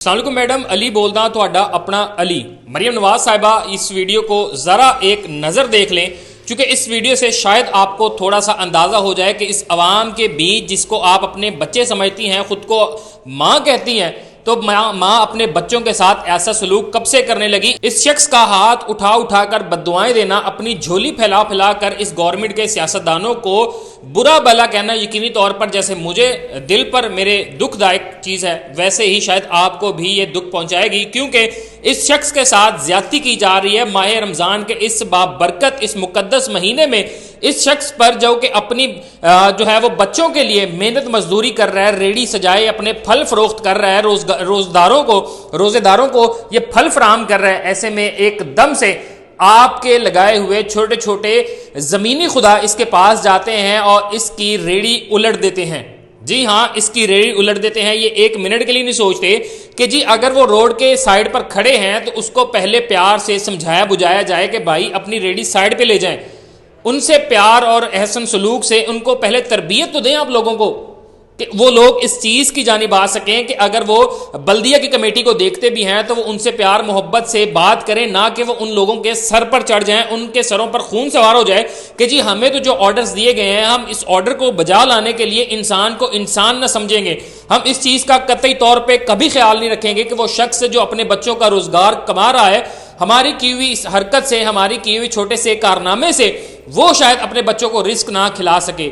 अस्सलामुअलैकुम मैडम, अली बोलदा तुहाडा अपना अली। मरियम नवाज साहिबा, इस वीडियो को ज़रा एक नज़र देख लें, क्योंकि इस वीडियो से शायद आपको थोड़ा सा अंदाज़ा हो जाए कि इस अवाम के बीच जिसको आप अपने बच्चे समझती हैं, ख़ुद को माँ कहती हैं, तो माँ अपने बच्चों के साथ ऐसा सलूक कब से करने लगी। इस शख्स का हाथ उठा उठा कर बद्दुआएं देना, अपनी झोली फैला फैला कर इस गवर्नमेंट के सियासतदानों को बुरा भला कहना यकीनी तौर पर जैसे मुझे दिल पर मेरे दुखदायक चीज़ है, वैसे ही शायद आपको भी ये दुख पहुंचाएगी, क्योंकि इस शख्स के साथ ज्यादती की जा रही है। माह रमज़ान के इस बाबरकत इस मुकद्दस महीने में इस शख्स पर जो कि अपनी जो है वो बच्चों के लिए मेहनत मजदूरी कर रहा है, रेडी सजाए अपने फल फरोख्त कर रहा है, रोजेदारों को ये फल फराहम कर रहा है। ऐसे में एकदम से आपके लगाए हुए छोटे छोटे जमीनी खुदा इसके पास जाते हैं और इसकी रेडी उलट देते हैं। जी हाँ, इसकी रेडी उलट देते हैं। ये एक मिनट के लिए नहीं सोचते कि जी अगर वो रोड के साइड पर खड़े हैं तो उसको पहले प्यार से समझाया बुझाया जाए कि भाई अपनी रेडी साइड पे ले जाएं। उनसे प्यार और एहसन सलूक से उनको पहले तरबियत तो दें आप लोगों को, कि वो लोग इस चीज़ की जानिब आ सकें कि अगर वो बल्दिया की कमेटी को देखते भी हैं तो वो उनसे प्यार मोहब्बत से बात करें, ना कि वो उन लोगों के सर पर चढ़ जाएं, उनके सरों पर खून सवार हो जाए कि जी हमें तो जो ऑर्डर्स दिए गए हैं, हम इस ऑर्डर को बजा लाने के लिए इंसान को इंसान न समझेंगे। हम इस चीज़ का कतई तौर पर कभी ख्याल नहीं रखेंगे कि वो शख्स जो अपने बच्चों का रोजगार कमा रहा है, हमारी की हुई इस हरकत से, हमारी की हुई छोटे से कारनामे से वो शायद अपने बच्चों को रिस्क ना खिला सके।